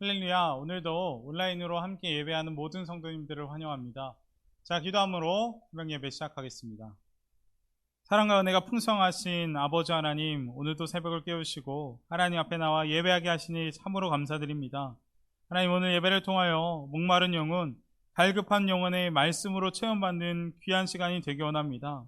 할렐루야. 오늘도 온라인으로 함께 예배하는 모든 성도님들을 환영합니다. 자, 기도함으로 새벽 예배 시작하겠습니다. 사랑과 은혜가 풍성하신 아버지 하나님, 오늘도 새벽을 깨우시고 하나님 앞에 나와 예배하게 하시니 참으로 감사드립니다. 하나님, 오늘 예배를 통하여 목마른 영혼, 갈급한 영혼의 말씀으로 체험받는 귀한 시간이 되기 원합니다.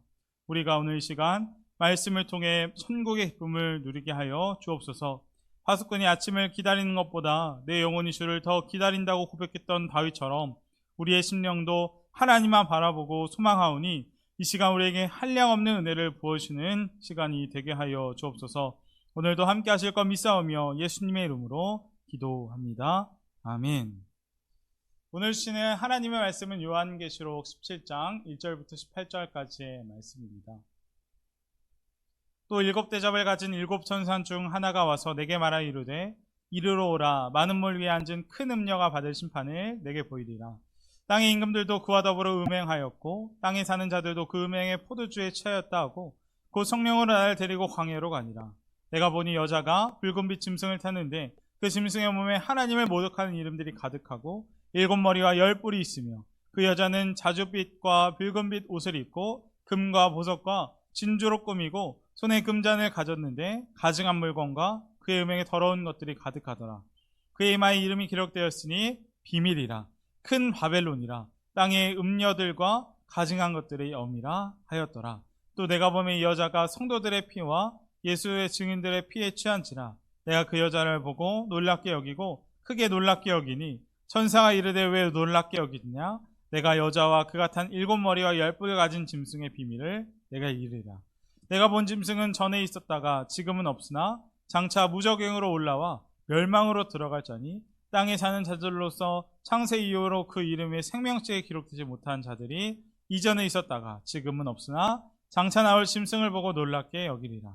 우리가 오늘 이 시간 말씀을 통해 천국의 기쁨을 누리게 하여 주옵소서. 파수꾼이 아침을 기다리는 것보다 내 영혼이 주를 더 기다린다고 고백했던 다윗처럼 우리의 심령도 하나님만 바라보고 소망하오니 이 시간 우리에게 한량없는 은혜를 부어주시는 시간이 되게 하여 주옵소서. 오늘도 함께 하실 것 믿사오며 예수님의 이름으로 기도합니다. 아멘. 오늘 주시는 하나님의 말씀은 요한계시록 17장 1절부터 18절까지의 말씀입니다. 또 7대접을 가진 7천사 중 하나가 와서 내게 말하 이르되 이르러 오라. 많은 물 위에 앉은 큰 음녀가 받을 심판을 내게 보이리라. 땅의 임금들도 그와 더불어 음행하였고 땅에 사는 자들도 그 음행의 포도주에 취하였다 하고 곧 성령으로 나를 데리고 광야로 가니라. 내가 보니 여자가 붉은빛 짐승을 탔는데 그 짐승의 몸에 하나님을 모독하는 이름들이 가득하고 7머리와 10뿔이 있으며 그 여자는 자줏빛과 붉은빛 옷을 입고 금과 보석과 진주로 꾸미고 손에 금잔을 가졌는데 가증한 물건과 그의 음행에 더러운 것들이 가득하더라. 그의 이마에 이름이 기록되었으니 비밀이라 큰 바벨론이라 땅의 음녀들과 가증한 것들의 엄이라 하였더라. 또 내가 보면 이 여자가 성도들의 피와 예수의 증인들의 피에 취한지라. 내가 그 여자를 보고 놀랍게 여기고 크게 놀랍게 여기니 천사가 이르되 왜 놀랍게 여기느냐. 내가 여자와 그가 탄 7머리와 10뿔을 가진 짐승의 비밀을 내가 이르리라. 내가 본 짐승은 전에 있었다가 지금은 없으나 장차 무적행으로 올라와 멸망으로 들어갈 자니 땅에 사는 자들로서 창세 이후로 그 이름이 생명책에 기록되지 못한 자들이 이전에 있었다가 지금은 없으나 장차 나올 짐승을 보고 놀랍게 여기리라.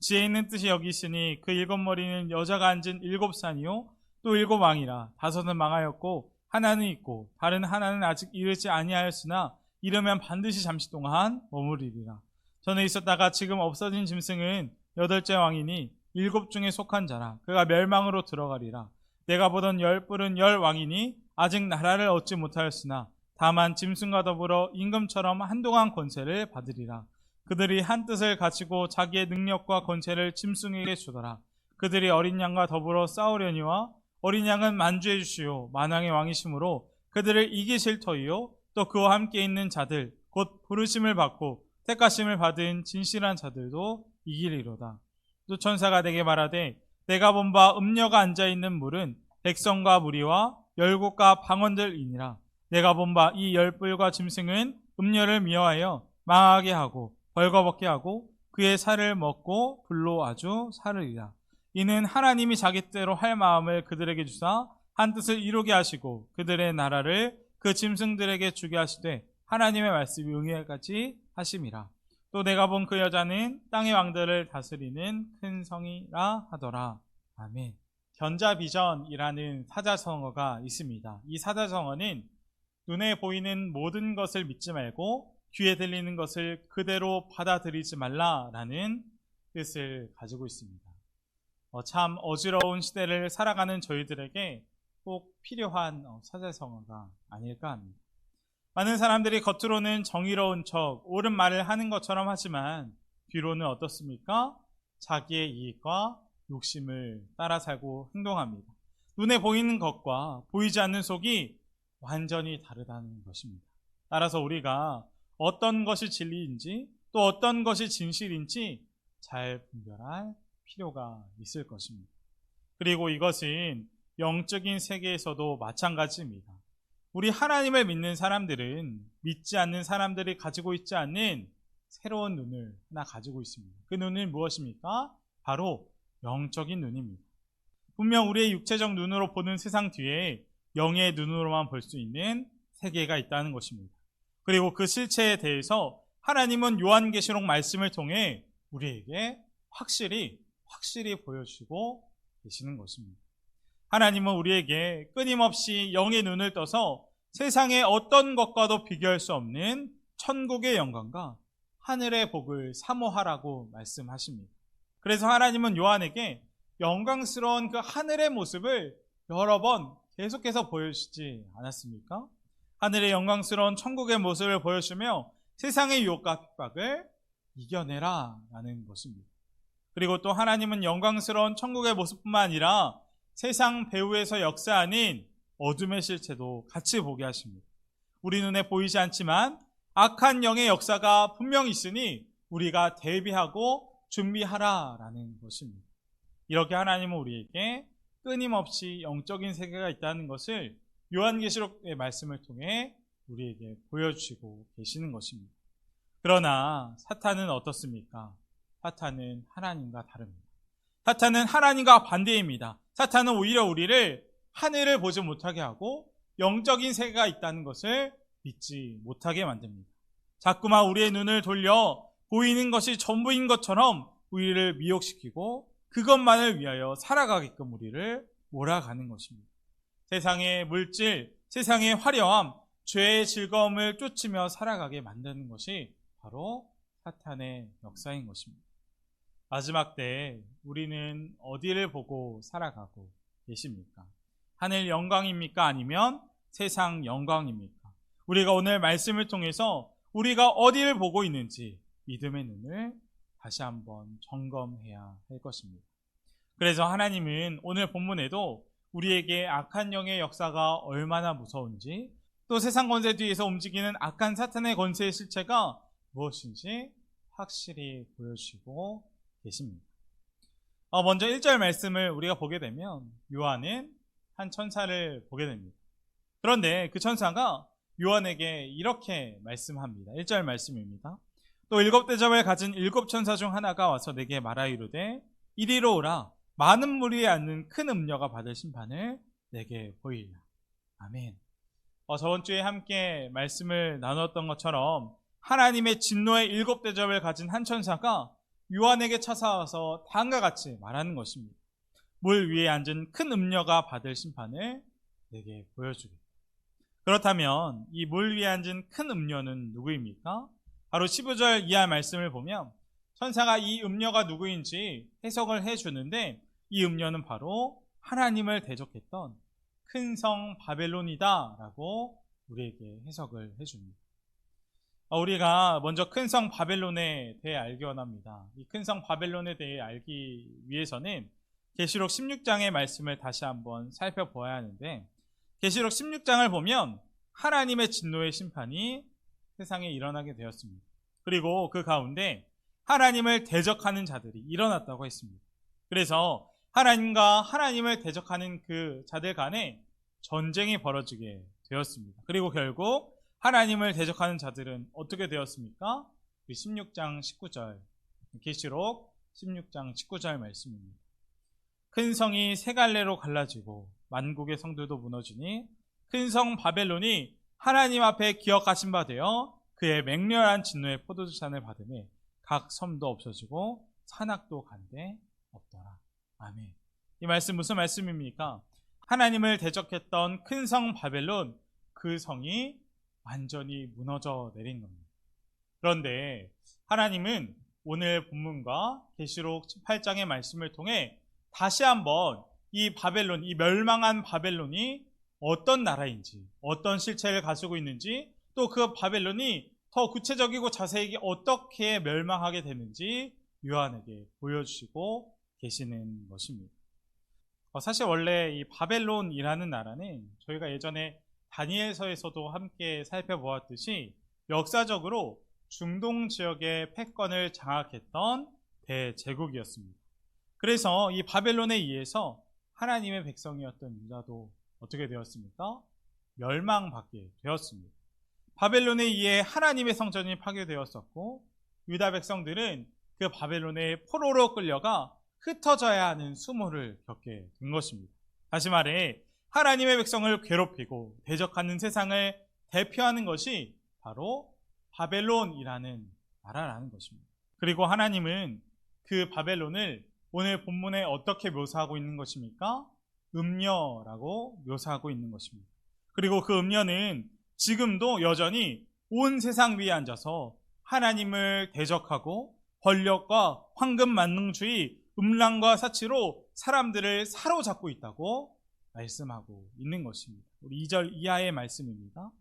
지혜 있는 뜻이 여기 있으니 그 7머리는 여자가 앉은 7산이요 또 7왕이라. 5은 망하였고 하나는 있고 다른 하나는 아직 이르지 아니하였으나 이르면 반드시 잠시 동안 머무르리라. 전에 있었다가 지금 없어진 짐승은 8째 왕이니 7 중에 속한 자라. 그가 멸망으로 들어가리라. 내가 보던 10뿔은 10왕이니 아직 나라를 얻지 못하였으나 다만 짐승과 더불어 임금처럼 한동안 권세를 받으리라. 그들이 한 뜻을 가지고 자기의 능력과 권세를 짐승에게 주더라. 그들이 어린 양과 더불어 싸우려니와 어린 양은 만주해 주시오 만왕의 왕이시므로 그들을 이기실 터이요 또 그와 함께 있는 자들 곧 부르심을 받고 택하심을 받은 진실한 자들도 이기리로다. 또 천사가 내게 말하되 내가 본 바 음녀가 앉아있는 물은 백성과 무리와 열국과 방언들이니라. 내가 본 바 이 10뿔과 짐승은 음녀를 미워하여 망하게 하고 벌거벗게 하고 그의 살을 먹고 불로 아주 사르리라. 이는 하나님이 자기 뜻대로 할 마음을 그들에게 주사 한 뜻을 이루게 하시고 그들의 나라를 그 짐승들에게 주게 하시되 하나님의 말씀이 응해까지 하심이라. 또 내가 본 그 여자는 땅의 왕들을 다스리는 큰 성이라 하더라. 아멘. 견자비전이라는 사자성어가 있습니다. 이 사자성어는 눈에 보이는 모든 것을 믿지 말고 귀에 들리는 것을 그대로 받아들이지 말라라는 뜻을 가지고 있습니다. 참 어지러운 시대를 살아가는 저희들에게 꼭 필요한 사자성어가 아닐까 합니다. 많은 사람들이 겉으로는 정의로운 척, 옳은 말을 하는 것처럼 하지만 뒤로는 어떻습니까? 자기의 이익과 욕심을 따라 살고 행동합니다. 눈에 보이는 것과 보이지 않는 속이 완전히 다르다는 것입니다. 따라서 우리가 어떤 것이 진리인지 또 어떤 것이 진실인지 잘 분별할 필요가 있을 것입니다. 그리고 이것은 영적인 세계에서도 마찬가지입니다. 우리 하나님을 믿는 사람들은 믿지 않는 사람들이 가지고 있지 않는 새로운 눈을 하나 가지고 있습니다. 그 눈은 무엇입니까? 바로 영적인 눈입니다. 분명 우리의 육체적 눈으로 보는 세상 뒤에 영의 눈으로만 볼 수 있는 세계가 있다는 것입니다. 그리고 그 실체에 대해서 하나님은 요한계시록 말씀을 통해 우리에게 확실히 보여주시고 계시는 것입니다. 하나님은 우리에게 끊임없이 영의 눈을 떠서 세상의 어떤 것과도 비교할 수 없는 천국의 영광과 하늘의 복을 사모하라고 말씀하십니다. 그래서 하나님은 요한에게 영광스러운 그 하늘의 모습을 여러 번 계속해서 보여주시지 않았습니까? 하늘의 영광스러운 천국의 모습을 보여주며 세상의 유혹과 핍박을 이겨내라 라는 것입니다. 그리고 또 하나님은 영광스러운 천국의 모습뿐만 아니라 세상 배후에서 역사하는 어둠의 실체도 같이 보게 하십니다. 우리 눈에 보이지 않지만 악한 영의 역사가 분명히 있으니 우리가 대비하고 준비하라 라는 것입니다. 이렇게 하나님은 우리에게 끊임없이 영적인 세계가 있다는 것을 요한계시록의 말씀을 통해 우리에게 보여주시고 계시는 것입니다. 그러나 사탄은 어떻습니까? 사탄은 하나님과 다릅니다. 사탄은 하나님과 반대입니다. 사탄은 오히려 우리를 하늘을 보지 못하게 하고 영적인 세계가 있다는 것을 믿지 못하게 만듭니다. 자꾸만 우리의 눈을 돌려 보이는 것이 전부인 것처럼 우리를 미혹시키고 그것만을 위하여 살아가게끔 우리를 몰아가는 것입니다. 세상의 물질, 세상의 화려함, 죄의 즐거움을 쫓으며 살아가게 만드는 것이 바로 사탄의 역사인 것입니다. 마지막 때 우리는 어디를 보고 살아가고 계십니까? 하늘 영광입니까? 아니면 세상 영광입니까? 우리가 오늘 말씀을 통해서 우리가 어디를 보고 있는지 믿음의 눈을 다시 한번 점검해야 할 것입니다. 그래서 하나님은 오늘 본문에도 우리에게 악한 영의 역사가 얼마나 무서운지, 또 세상 권세 뒤에서 움직이는 악한 사탄의 권세의 실체가 무엇인지 확실히 보여주시고 계십니다. 먼저 1절 말씀을 우리가 보게 되면 요한은 한 천사를 보게 됩니다. 그런데 그 천사가 요한에게 이렇게 말씀합니다. 1절 말씀입니다. 또 7대접을 가진 7천사 중 하나가 와서 내게 말하 이르되 이리로 오라. 많은 물 위에 앉는 큰 음녀가 받을 심판을 내게 보이라. 아멘. 저번 주에 함께 말씀을 나눴던 것처럼 하나님의 진노의 7대접을 가진 한 천사가 요한에게 찾아와서 다음과 같이 말하는 것입니다. 물 위에 앉은 큰 음녀가 받을 심판을 내게 보여주겠다. 그렇다면 이 물 위에 앉은 큰 음녀는 누구입니까? 바로 15절 이하 말씀을 보면 천사가 이 음녀가 누구인지 해석을 해주는데 이 음녀는 바로 하나님을 대적했던 큰 성 바벨론이다 라고 우리에게 해석을 해줍니다. 우리가 먼저 큰 성 바벨론에 대해 알기 원합니다. 이 큰 성 바벨론에 대해 알기 위해서는 계시록 16장의 말씀을 다시 한번 살펴보아야 하는데 계시록 16장을 보면 하나님의 진노의 심판이 세상에 일어나게 되었습니다. 그리고 그 가운데 하나님을 대적하는 자들이 일어났다고 했습니다. 그래서 하나님과 하나님을 대적하는 그 자들 간에 전쟁이 벌어지게 되었습니다. 그리고 결국 하나님을 대적하는 자들은 어떻게 되었습니까? 16장 19절, 계시록 16장 19절 말씀입니다. 큰 성이 세 갈래로 갈라지고 만국의 성들도 무너지니 큰 성 바벨론이 하나님 앞에 기억하신 바 되어 그의 맹렬한 진노의 포도주잔을 받으며 각 섬도 없어지고 산악도 간데 없더라. 아멘. 이 말씀 무슨 말씀입니까? 하나님을 대적했던 큰 성 바벨론, 그 성이 완전히 무너져 내린 겁니다. 그런데 하나님은 오늘 본문과 계시록 18장의 말씀을 통해 다시 한번 이 바벨론, 이 멸망한 바벨론이 어떤 나라인지, 어떤 실체를 가지고 있는지, 또 그 바벨론이 더 구체적이고 자세히 어떻게 멸망하게 되는지 요한에게 보여주시고 계시는 것입니다. 사실 원래 이 바벨론이라는 나라는 저희가 예전에 다니엘서에서도 함께 살펴보았듯이 역사적으로 중동 지역의 패권을 장악했던 대제국이었습니다. 그래서 이 바벨론에 의해서 하나님의 백성이었던 유다도 어떻게 되었습니까? 멸망받게 되었습니다. 바벨론에 의해 하나님의 성전이 파괴되었었고 유다 백성들은 그 바벨론의 포로로 끌려가 흩어져야 하는 수모를 겪게 된 것입니다. 다시 말해 하나님의 백성을 괴롭히고 대적하는 세상을 대표하는 것이 바로 바벨론이라는 나라라는 것입니다. 그리고 하나님은 그 바벨론을 오늘 본문에 어떻게 묘사하고 있는 것입니까? 음녀라고 묘사하고 있는 것입니다. 그리고 그 음녀는 지금도 여전히 온 세상 위에 앉아서 하나님을 대적하고 권력과 황금 만능주의, 음란과 사치로 사람들을 사로잡고 있다고 말씀하고 있는 것입니다. 우리 2절 이하의 말씀입니다.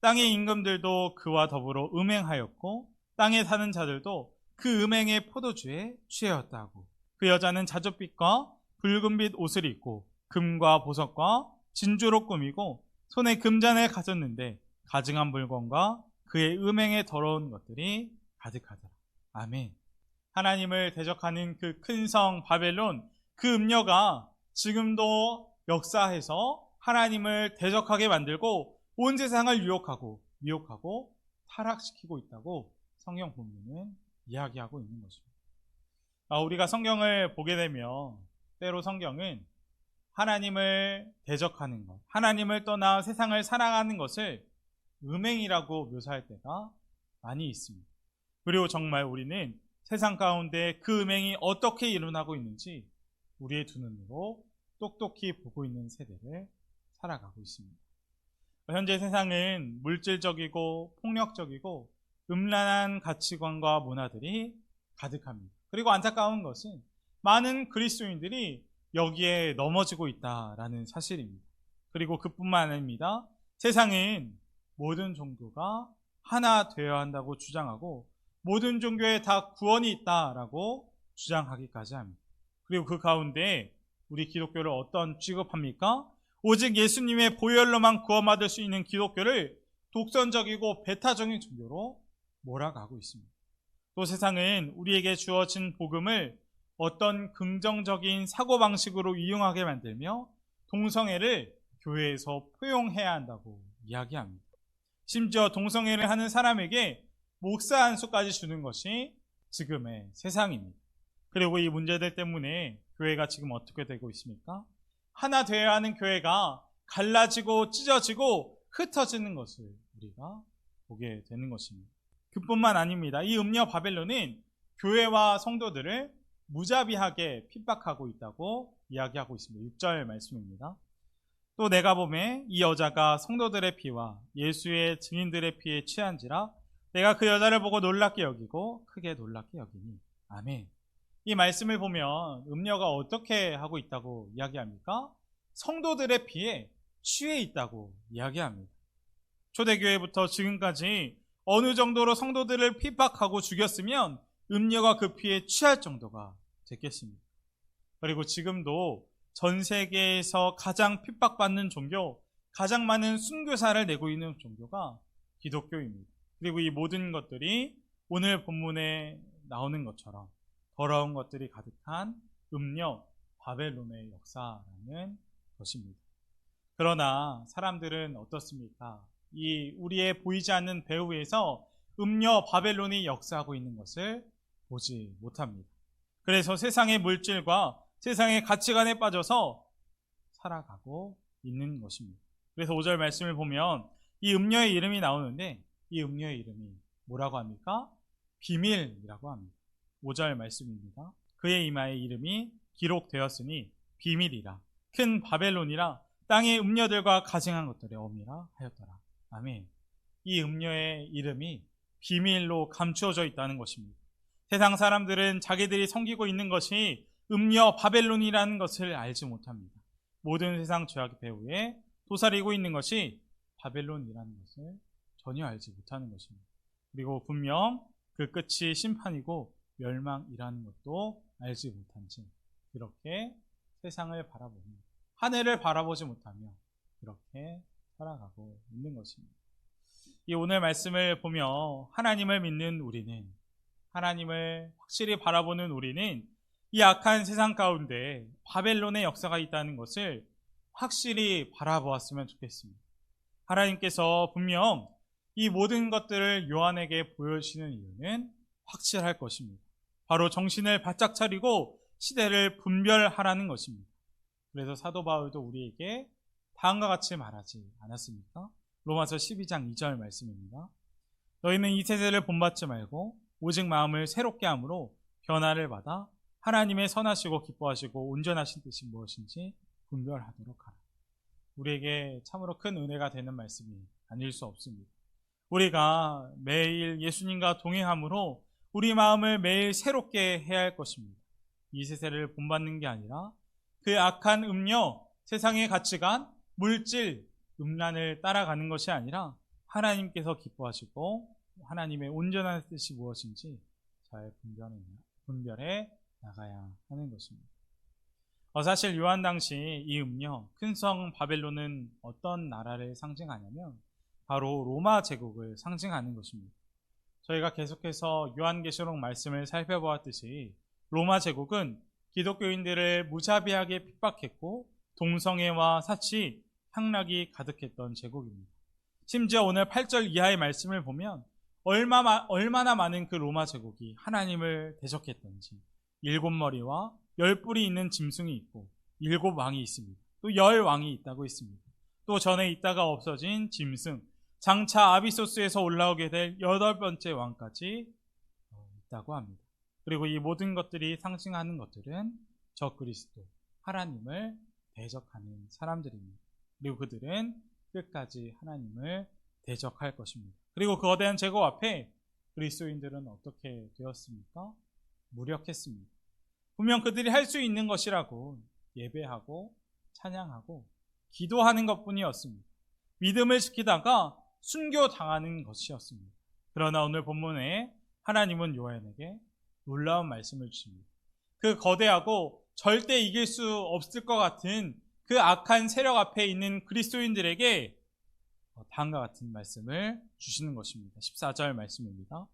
땅의 임금들도 그와 더불어 음행하였고 땅에 사는 자들도 그 음행의 포도주에 취하였다고. 그 여자는 자줏빛과 붉은빛 옷을 입고 금과 보석과 진주로 꾸미고 손에 금잔을 가졌는데 가증한 물건과 그의 음행에 더러운 것들이 가득하더라. 아멘. 하나님을 대적하는 그 큰 성 바벨론, 그 음녀가 지금도 역사해서 하나님을 대적하게 만들고 온 세상을 미혹하고 타락시키고 있다고 성경 본문은 이야기하고 있는 것입니다. 우리가 성경을 보게 되면 때로 성경은 하나님을 대적하는 것, 하나님을 떠나 세상을 살아가는 것을 음행이라고 묘사할 때가 많이 있습니다. 그리고 정말 우리는 세상 가운데 그 음행이 어떻게 일어나고 있는지 우리의 두 눈으로 똑똑히 보고 있는 세대를 살아가고 있습니다. 현재 세상은 물질적이고 폭력적이고 음란한 가치관과 문화들이 가득합니다. 그리고 안타까운 것은 많은 그리스도인들이 여기에 넘어지고 있다라는 사실입니다. 그리고 그뿐만 아닙니다. 세상은 모든 종교가 하나 되어야 한다고 주장하고 모든 종교에 다 구원이 있다라고 주장하기까지 합니다. 그리고 그 가운데 우리 기독교를 어떤 취급합니까? 오직 예수님의 보혈로만 구원받을 수 있는 기독교를 독선적이고 배타적인 종교로 몰아가고 있습니다. 또 세상은 우리에게 주어진 복음을 어떤 긍정적인 사고방식으로 이용하게 만들며 동성애를 교회에서 포용해야 한다고 이야기합니다. 심지어 동성애를 하는 사람에게 목사 안수까지 주는 것이 지금의 세상입니다. 그리고 이 문제들 때문에 교회가 지금 어떻게 되고 있습니까? 하나 되어야 하는 교회가 갈라지고 찢어지고 흩어지는 것을 우리가 보게 되는 것입니다. 그뿐만 아닙니다. 이 음녀 바벨론은 교회와 성도들을 무자비하게 핍박하고 있다고 이야기하고 있습니다. 6절 말씀입니다. 또 내가 보매 이 여자가 성도들의 피와 예수의 증인들의 피에 취한지라 내가 그 여자를 보고 놀랍게 여기고 크게 놀랍게 여기니. 아멘. 이 말씀을 보면 음녀가 어떻게 하고 있다고 이야기합니까? 성도들의 피에 취해 있다고 이야기합니다. 초대교회부터 지금까지 어느 정도로 성도들을 핍박하고 죽였으면 음녀가 그 피에 취할 정도가 됐겠습니다. 그리고 지금도 전 세계에서 가장 핍박받는 종교, 가장 많은 순교사를 내고 있는 종교가 기독교입니다. 그리고 이 모든 것들이 오늘 본문에 나오는 것처럼 더러운 것들이 가득한 음녀 바벨론의 역사라는 것입니다. 그러나 사람들은 어떻습니까? 이 우리의 보이지 않는 배후에서 음녀 바벨론이 역사하고 있는 것을 보지 못합니다. 그래서 세상의 물질과 세상의 가치관에 빠져서 살아가고 있는 것입니다. 그래서 5절 말씀을 보면 이 음녀의 이름이 나오는데 이 음녀의 이름이 뭐라고 합니까? 비밀이라고 합니다. 5절 말씀입니다. 그의 이마에 이름이 기록되었으니 비밀이라 큰 바벨론이라 땅의 음녀들과 가증한 것들의 어미라 하였더라. 아멘. 이 음녀의 이름이 비밀로 감추어져 있다는 것입니다. 세상 사람들은 자기들이 섬기고 있는 것이 음녀 바벨론이라는 것을 알지 못합니다. 모든 세상 죄악의 배후에 도사리고 있는 것이 바벨론이라는 것을 전혀 알지 못하는 것입니다. 그리고 분명 그 끝이 심판이고 멸망이라는 것도 알지 못한 채 그렇게 세상을 바라보며 하늘을 바라보지 못하며 그렇게 살아가고 있는 것입니다. 이 오늘 말씀을 보며 하나님을 믿는 우리는, 하나님을 확실히 바라보는 우리는 이 악한 세상 가운데 바벨론의 역사가 있다는 것을 확실히 바라보았으면 좋겠습니다. 하나님께서 분명 이 모든 것들을 요한에게 보여주시는 이유는 확실할 것입니다. 바로 정신을 바짝 차리고 시대를 분별하라는 것입니다. 그래서 사도 바울도 우리에게 다음과 같이 말하지 않았습니까? 로마서 12장 2절 말씀입니다. 너희는 이 세대를 본받지 말고 오직 마음을 새롭게 함으로 변화를 받아 하나님의 선하시고 기뻐하시고 온전하신 뜻이 무엇인지 분별하도록 하라. 우리에게 참으로 큰 은혜가 되는 말씀이 아닐 수 없습니다. 우리가 매일 예수님과 동행함으로 우리 마음을 매일 새롭게 해야 할 것입니다. 이 세대를 본받는 게 아니라 그 악한 음녀, 세상의 가치관, 물질, 음란을 따라가는 것이 아니라 하나님께서 기뻐하시고 하나님의 온전한 뜻이 무엇인지 잘 분별해 나가야 하는 것입니다. 사실 요한 당시 이 음녀, 큰 성 바벨론은 어떤 나라를 상징하냐면 바로 로마 제국을 상징하는 것입니다. 저희가 계속해서 요한계시록 말씀을 살펴보았듯이 로마 제국은 기독교인들을 무자비하게 핍박했고 동성애와 사치, 향락이 가득했던 제국입니다. 심지어 오늘 8절 이하의 말씀을 보면 얼마나 많은 그 로마 제국이 하나님을 대적했던지 7머리와 10뿔이 있는 짐승이 있고 7왕이 있습니다. 또 10왕이 있다고 있습니다. 또 전에 있다가 없어진 짐승, 장차 아비소스에서 올라오게 될 8번째 왕까지 있다고 합니다. 그리고 이 모든 것들이 상징하는 것들은 적그리스도, 하나님을 대적하는 사람들입니다. 그리고 그들은 끝까지 하나님을 대적할 것입니다. 그리고 그 거대한 제국 앞에 그리스도인들은 어떻게 되었습니까? 무력했습니다. 분명 그들이 할 수 있는 것이라고 예배하고 찬양하고 기도하는 것뿐이었습니다. 믿음을 지키다가 순교당하는 것이었습니다. 그러나 오늘 본문에 하나님은 요한에게 놀라운 말씀을 주십니다. 그 거대하고 절대 이길 수 없을 것 같은 그 악한 세력 앞에 있는 그리스도인들에게 다음과 같은 말씀을 주시는 것입니다. 14절 말씀입니다.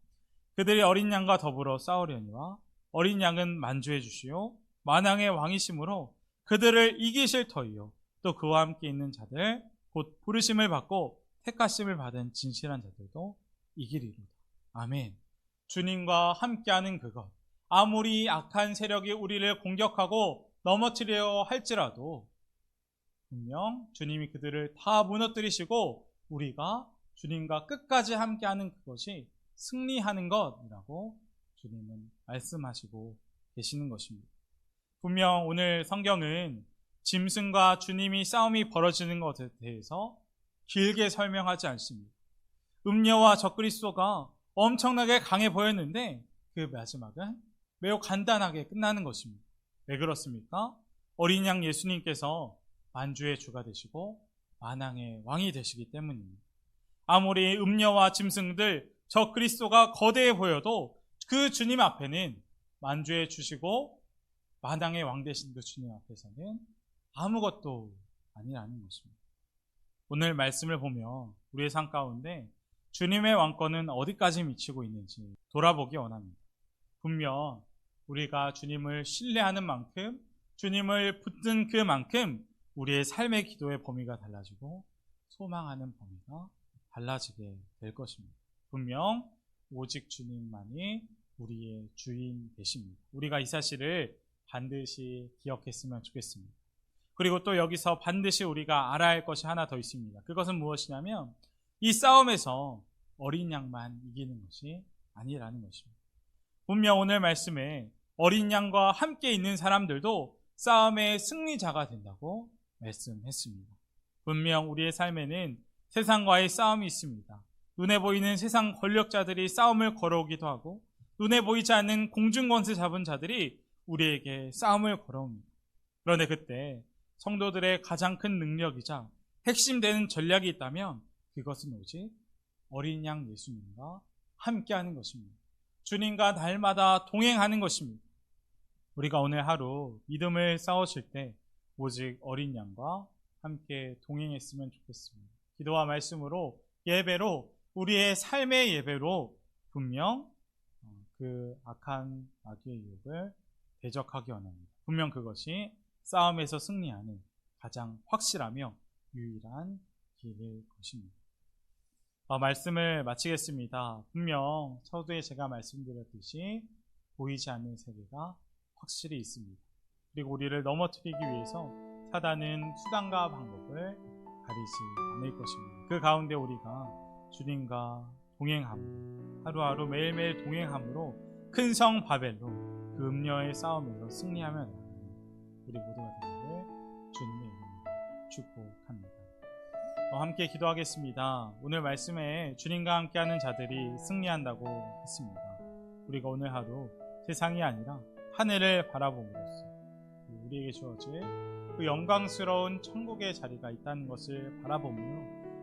그들이 어린 양과 더불어 싸우려니와 어린 양은 만주해 주시오 만왕의 왕이심으로 그들을 이기실 터이요 또 그와 함께 있는 자들 곧 부르심을 받고 택하심을 받은 진실한 자들도 이기리로다. 아멘. 주님과 함께하는 그것, 아무리 악한 세력이 우리를 공격하고 넘어뜨려 할지라도 분명 주님이 그들을 다 무너뜨리시고 우리가 주님과 끝까지 함께하는 그것이 승리하는 것이라고 주님은 말씀하시고 계시는 것입니다. 분명 오늘 성경은 짐승과 주님이 싸움이 벌어지는 것에 대해서 길게 설명하지 않습니다. 음녀와 적그리스도가 엄청나게 강해 보였는데 그 마지막은 매우 간단하게 끝나는 것입니다. 왜 그렇습니까? 어린 양 예수님께서 만주의 주가 되시고 만왕의 왕이 되시기 때문입니다. 아무리 음녀와 짐승들, 적그리스도가 거대해 보여도 그 주님 앞에는 만주의 주시고 만왕의 왕 되신 그 주님 앞에서는 아무것도 아니라는 것입니다. 오늘 말씀을 보며 우리의 삶 가운데 주님의 왕권은 어디까지 미치고 있는지 돌아보기 원합니다. 분명 우리가 주님을 신뢰하는 만큼, 주님을 붙든 그만큼 우리의 삶의 기도의 범위가 달라지고 소망하는 범위가 달라지게 될 것입니다. 분명 오직 주님만이 우리의 주인 되십니다. 우리가 이 사실을 반드시 기억했으면 좋겠습니다. 그리고 또 여기서 반드시 우리가 알아야 할 것이 하나 더 있습니다. 그것은 무엇이냐면 이 싸움에서 어린 양만 이기는 것이 아니라는 것입니다. 분명 오늘 말씀에 어린 양과 함께 있는 사람들도 싸움의 승리자가 된다고 말씀했습니다. 분명 우리의 삶에는 세상과의 싸움이 있습니다. 눈에 보이는 세상 권력자들이 싸움을 걸어오기도 하고 눈에 보이지 않는 공중권세 잡은 자들이 우리에게 싸움을 걸어옵니다. 그런데 그때 성도들의 가장 큰 능력이자 핵심되는 전략이 있다면 그것은 오직 어린 양 예수님과 함께하는 것입니다. 주님과 날마다 동행하는 것입니다. 우리가 오늘 하루 믿음을 싸우실 때 오직 어린 양과 함께 동행했으면 좋겠습니다. 기도와 말씀으로 예배로 우리의 삶의 예배로 분명 그 악한 마귀의 유혹을 대적하기 원합니다. 분명 그것이 싸움에서 승리하는 가장 확실하며 유일한 길일 것입니다. 말씀을 마치겠습니다. 분명 서두에 제가 말씀드렸듯이 보이지 않는 세계가 확실히 있습니다. 그리고 우리를 넘어뜨리기 위해서 사단은 수단과 방법을 가리지 않을 것입니다. 그 가운데 우리가 주님과 동행함으로 하루하루 매일매일 동행함으로 큰 성 바벨로 그 음녀의 싸움에서 승리하며 나가는 우리 모두가 되기를 주님의 이름으로 축복합니다. 함께 기도하겠습니다. 오늘 말씀에 주님과 함께하는 자들이 승리한다고 했습니다. 우리가 오늘 하루 세상이 아니라 하늘을 바라봄으로써 우리에게 주어질 그 영광스러운 천국의 자리가 있다는 것을 바라보며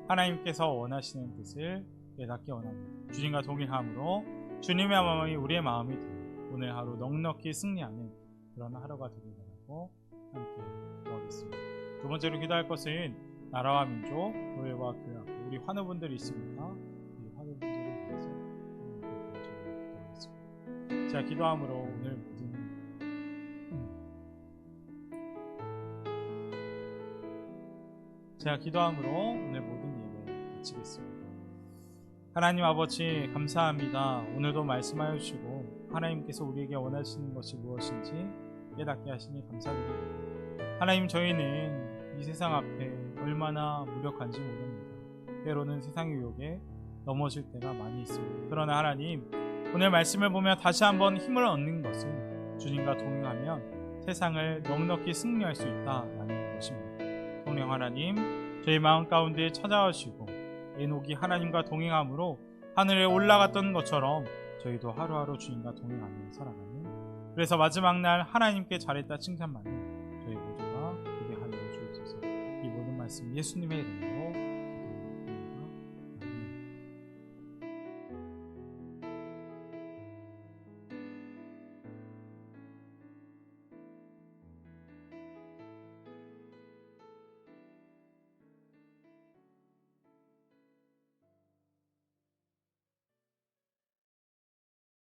하나님께서 원하시는 뜻을 깨닫기 원합니다. 주님과 동행함으로 주님의 마음이 우리의 마음이 되어 오늘 하루 넉넉히 승리하는 그런 하루가 되길 바라고 함께 기도하겠습니다. 두 번째로 기도할 것은 나라와 민족, 교회와 그 앞에 우리 환우분들이 있습니다. 이 환우분들을 위해서 기도하겠습니다. 제가 기도함으로 오늘 모든 예배 마치겠습니다. 하나님 아버지 감사합니다. 오늘도 말씀하여 주시고 하나님께서 우리에게 원하시는 것이 무엇인지 깨닫게 하시니 감사드립니다. 하나님, 저희는 이 세상 앞에 얼마나 무력한지 모릅니다. 때로는 세상의 유혹에 넘어질 때가 많이 있습니다. 그러나 하나님, 오늘 말씀을 보며 다시 한번 힘을 얻는 것은 주님과 동행하면 세상을 넉넉히 승리할 수 있다라는 것입니다. 성령 하나님, 저희 마음 가운데 찾아오시고 에녹이 하나님과 동행함으로 하늘에 올라갔던 것처럼 저희도 하루하루 주님과 동행하며 살아가는, 그래서 마지막 날 하나님께 잘했다 칭찬받는 저희 모두가 되게 하여 주옵소서. 이 모든 말씀 예수님의 이름으로